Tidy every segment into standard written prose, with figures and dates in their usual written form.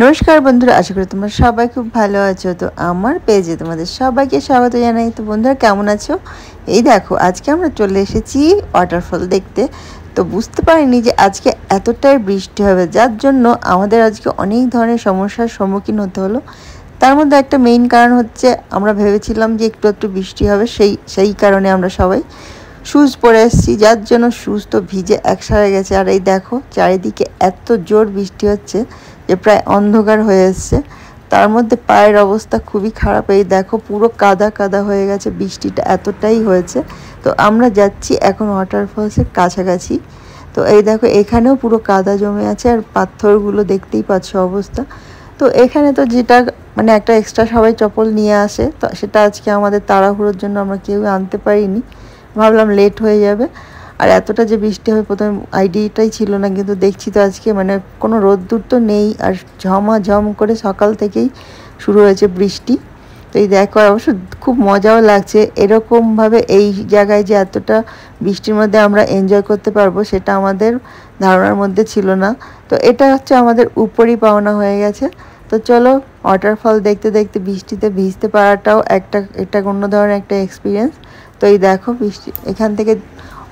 নমস্কার বন্ধুরা, আশা করি তোমরা সবাই খুব ভালো আছো। তো আমার পেজে তোমাদের সবাইকে স্বাগত জানাই। তো বন্ধুরা কেমন আছো? এই দেখো আজকে আমরা চলে এসেছি ওয়াটারফল দেখতে। তো বুঝতে পারিনি যে আজকে এতটাই বৃষ্টি হবে, যার জন্য আমাদের আজকে অনেক ধরনের সমস্যার সম্মুখীন হতে হলো। তার মধ্যে একটা মেইন কারণ হচ্ছে আমরা ভেবেছিলাম যে একটু একটু বৃষ্টি হবে, সেই কারণে আমরা সবাই শুজ পরে এসেছি, যার জন্য শুজ তো ভিজে একসাথে গেছে। আর এই দেখো চারিদিকে এত জোর বৃষ্টি হচ্ছে যে প্রায় অন্ধকার হয়ে এসছে। তার মধ্যে পায়ের অবস্থা খুবই খারাপ। এই দেখো পুরো কাদা কাদা হয়ে গেছে, বৃষ্টিটা এতটাই হয়েছে। তো আমরা যাচ্ছি এখন ওয়াটারফলসের কাছাকাছি। তো এই দেখো এখানেও পুরো কাদা জমে আছে, আর পাথরগুলো দেখতেই পাচ্ছ অবস্থা। তো এখানে তো যেটা মানে একটা এক্সট্রা সবাই চপ্পল নিয়ে আসে, তো সেটা আজকে আমাদের তাড়াহুড়োর জন্য আমরা কেউ আনতে পারিনি, ভাবলাম লেট হয়ে যাবে। আর এতটা যে বৃষ্টি হবে প্রথমে আইডিয়াটাই ছিল না, কিন্তু দেখছি তো আজকে মানে কোনো রোদ্দুর তো নেই, আর ঝমাঝম করে সকাল থেকেই শুরু হয়েছে বৃষ্টি। তো এই দেখো অবশ্য খুব মজাও লাগছে এরকমভাবে এই জায়গায় যে এতটা বৃষ্টির মধ্যে আমরা এনজয় করতে পারবো সেটা আমাদের ধারণার মধ্যে ছিল না। তো এটা হচ্ছে আমাদের উপরই পাওনা হয়ে গেছে। তো চলো ওয়াটারফল দেখতে দেখতে বৃষ্টিতে ভিজতে পারাটাও এটা অন্য ধরনের একটা এক্সপিরিয়েন্স। তো এই দেখো বৃষ্টি এখান থেকে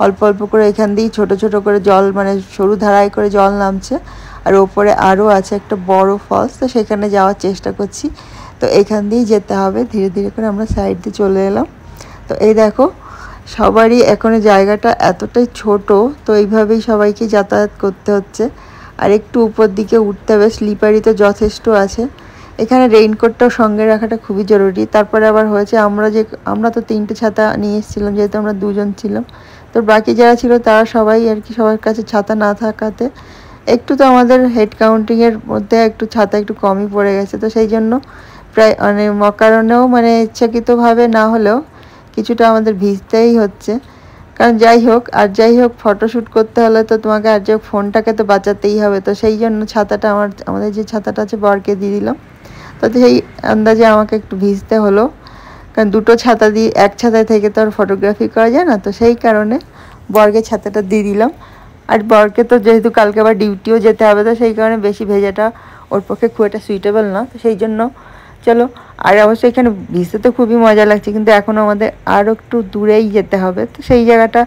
অল্প অল্প করে এখান দিয়েই ছোটো ছোটো করে জল, মানে সরু ধারায় করে জল নামছে। আর ওপরে আরও আছে একটা বড় ফলস, তো সেখানে যাওয়ার চেষ্টা করছি। তো এখান দিয়েই যেতে হবে, ধীরে ধীরে করে আমরা সাইড দিয়ে চলে এলাম। তো এই দেখো সবারই এখন জায়গাটা এতটাই ছোট, তো এইভাবেই সবাইকে যাতায়াত করতে হচ্ছে। আর একটু উপর দিকে উঠতে হবে, স্লিপারি তো যথেষ্ট আছে। এখানে রেইনকোটটাও সঙ্গে রাখাটা খুবই জরুরি। তারপরে আবার হয়েছে আমরা তো 3টে ছাতা নিয়ে এসেছিলাম, যেহেতু আমরা 2জন ছিলাম। তো বাকি যারা ছিল তারা সবাই আর কি, সবার কাছে ছাতা না থাকাতে একটু তো আমাদের হেড কাউন্টিংয়ের মধ্যে একটু ছাতা একটু কমই পড়ে গেছে। তো সেই জন্য প্রায় অনেক কারণেও মানে ইচ্ছাকৃতভাবে না হলেও কিছুটা আমাদের ভিজতেই হচ্ছে। কারণ যাই হোক ফটোশ্যুট করতে হলে তো তোমাকে আর যে ফোনটাকে তো বাঁচাতেই হবে। তো সেই জন্য ছাতাটা আমাদের যে ছাতাটা আছে বরকে দিয়ে দিলাম। তো সেই আন্দাজে আমাকে একটু ভিজতে হলো, কারণ দুটো ছাতা দিয়ে এক ছাতায় থেকে তো আর ফটোগ্রাফি করা যায় না। তো সেই কারণে বরকে ছাতাটা দিয়ে দিলাম। আর বরকে তো যেহেতু কালকে আবার ডিউটিও যেতে হবে, তো সেই কারণে বেশি ভেজাটা ওর পক্ষে খুব একটা সুইটেবল না। তো সেই জন্য চলো। আর অবশ্যই এখানে ভিজতে তো খুবই মজা লাগছে, কিন্তু এখন আমাদের আরও একটু দূরেই যেতে হবে। তো সেই জায়গাটা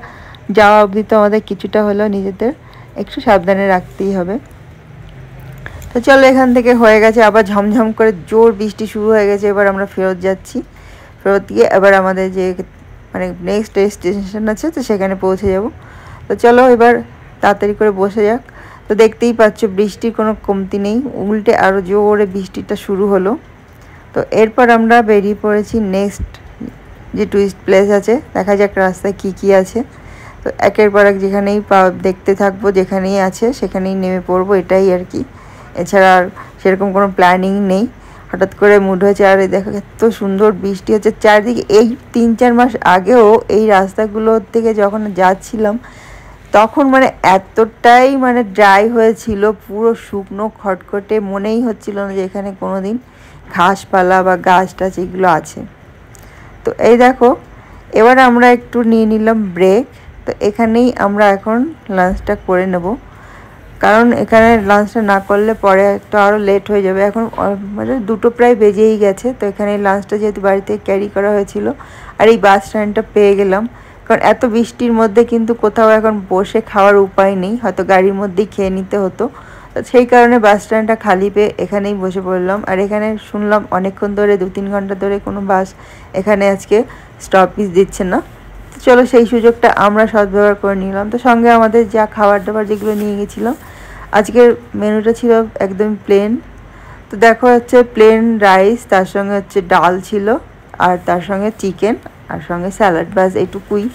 যাওয়া অবধি তো আমাদের কিছুটা হলেও নিজেদের একটু সাবধানে রাখতেই হবে। তো চলো এখান থেকে হয়ে গেছে, আবার ঝমঝম করে জোর বৃষ্টি শুরু হয়ে গেছে। এবার আমরা ফেরত যাচ্ছি, ফেরত গিয়ে এবার আমাদের যে মানে নেক্সট স্টেশন আছে তো সেখানে পৌঁছে যাব। তো চলো এবার তাড়াতাড়ি করে বসে যাক। তো দেখতেই পাচ্ছ বৃষ্টির কোনো কমতি নেই, উল্টে আরও জোরে বৃষ্টিটা শুরু হলো। তো এরপর আমরা বেরিয়ে পড়েছি নেক্সট যে টুরিস্ট প্লেস আছে, দেখা যাক রাস্তায় কী আছে। তো একের পর এক যেখানেই দেখতে থাকবো, যেখানেই আছে সেখানেই নেমে পড়বো, এটাই আর কি। এছাড়া আর সেরকম কোনো প্ল্যানিং নেই, হঠাৎ করে মুড হয়েছে। আর দেখো এত সুন্দর বৃষ্টি হচ্ছে চারদিকে। এই 3-4 মাস আগেও এই রাস্তাগুলোর থেকে যখন যাচ্ছিলাম তখন মানে এতটাই মানে ড্রাই হয়েছিল, পুরো শুকনো খটখটে, মনেই হচ্ছিল না যে এখানে কোনো দিন ঘাসপালা বা গাছ টাছ এগুলো আছে। তো এই দেখো এবার আমরা একটু নিয়ে নিলাম ব্রেক। তো এখানেই আমরা এখন লাঞ্চটা করে নেব, কারণ এখানে লাঞ্চটা না করলে পরে একটু আরও লেট হয়ে যাবে। এখন মানে 2টো প্রায় বেজেই গেছে। তো এখানে লাঞ্চটা যেহেতু বাড়িতে ক্যারি করা হয়েছিল, আর এই বাস স্ট্যান্ডটা পেয়ে গেলাম, কারণ এত বৃষ্টির মধ্যে কিন্তু কোথাও এখন বসে খাওয়ার উপায় নেই, হয়তো গাড়ির মধ্যেই খেয়ে নিতে হতো। তো সেই কারণে বাস স্ট্যান্ডটা খালি পেয়ে এখানেই বসে পড়লাম। আর এখানে শুনলাম অনেকক্ষণ ধরে 2-3 ঘন্টা ধরে কোনো বাস এখানে আজকে স্টপেজ দিচ্ছে না। তো চলো সেই সুযোগটা আমরা সদ্ব্যবহার করে নিলাম। তো সঙ্গে আমাদের যা খাবার দাবার যেগুলো নিয়ে গেছিলাম, আজকের মেনুটা ছিল একদম প্লেন। তো দেখো হচ্ছে প্লেন রাইস, তার সঙ্গে হচ্ছে ডাল ছিল, আর তার সঙ্গে চিকেন, আর সঙ্গে স্যালাড, ব্যাস এইটুকুই।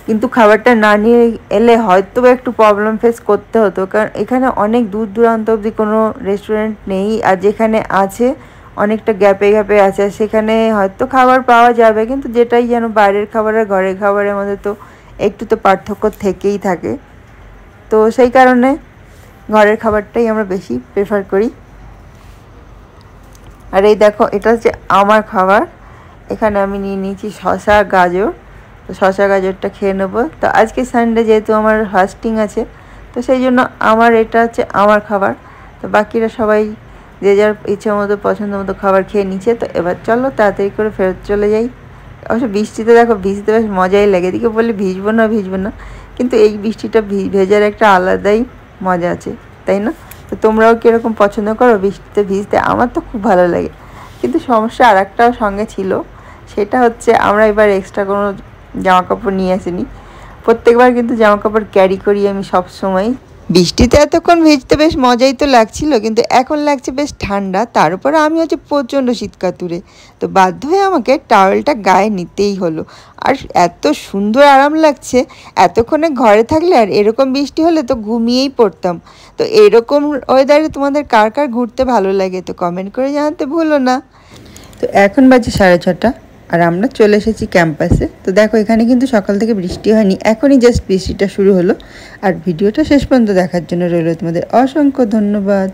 কিন্তু খাবারটা না নিয়ে এলে হয়তো একটু প্রবলেম ফেস করতে হতো, কারণ এখানে অনেক দূর দূরান্ত অবধি কোনো রেস্টুরেন্ট নেই, আর যেখানে আছে অনেকটা গ্যাপে গ্যাপে আছে। সেখানে হয়তো খাবার পাওয়া যাবে, কিন্তু যেটাই যেন বাইরের খাবার আর ঘরের খাবারের মধ্যে তো একটু তো পার্থক্য থেকেই থাকে। তো সেই কারণে ঘরের খাবারটাই আমরা বেশি প্রেফার করি। আর এই দেখো এটা হচ্ছে আমার খাবার। এখানে আমি নিয়ে নিয়েছি শসা গাজর। তো শসা গাজরটা খেয়ে নেবো। তো আজকে সানডে যেহেতু আমার ফাস্টিং আছে, তো সেই জন্য আমার এটা হচ্ছে আমার খাবার। তো বাকিরা সবাই যে যার ইচ্ছা মতো পছন্দ মতো খাবার খেয়ে নিচ্ছে। তো এবার চলো তাড়াতাড়ি করে ফেরত চলে যাই। অবশ্য বৃষ্টিতে দেখো ভিজতে বেশ মজাই লাগে, এদিকে বললে ভিজবো না, কিন্তু এই বৃষ্টিটা ভেজার একটা আলাদাই মজা আছে, তাই না? তো তোমরাও কীরকম পছন্দ করো বৃষ্টিতে ভিজতে? আমার তো খুব ভালো লাগে। কিন্তু সমস্যা আর একটাও সঙ্গে ছিল, সেটা হচ্ছে আমরা এবার এক্সট্রা কোনো জামা কাপড় নিয়ে আসিনি। প্রত্যেকবার কিন্তু জামা কাপড় ক্যারি করি আমি সব সময়। বৃষ্টিতে এতক্ষণ ভিজতে বেশ মজাই তো লাগছিল, কিন্তু এখন লাগছে বেশ ঠান্ডা, তার উপরে আমি হচ্ছে প্রচণ্ড শীতকাতুরে। তো বাধ্য হয়ে আমাকে টাওয়েলটা গায়ে নিতেই হলো। আর এত সুন্দর আরাম লাগছে, এতক্ষণে ঘরে থাকলে আর এরকম বৃষ্টি হলে তো ঘুমিয়েই পড়তাম। তো এরকম ওয়েদারে তোমাদের কার কার ঘুরতে ভালো লাগে তো কমেন্ট করে জানাতে ভুলো না। তো এখন বাজে 6:30 আর আমরা চলে এসেছি ক্যাম্পাসে। তো দেখো এখানে কিন্তু সকাল থেকে বৃষ্টি হয়নি, এখনই জাস্ট বৃষ্টিটা শুরু হলো। আর ভিডিওটা শেষ পর্যন্ত দেখার জন্য রইল তোমাদের অসংখ্য ধন্যবাদ।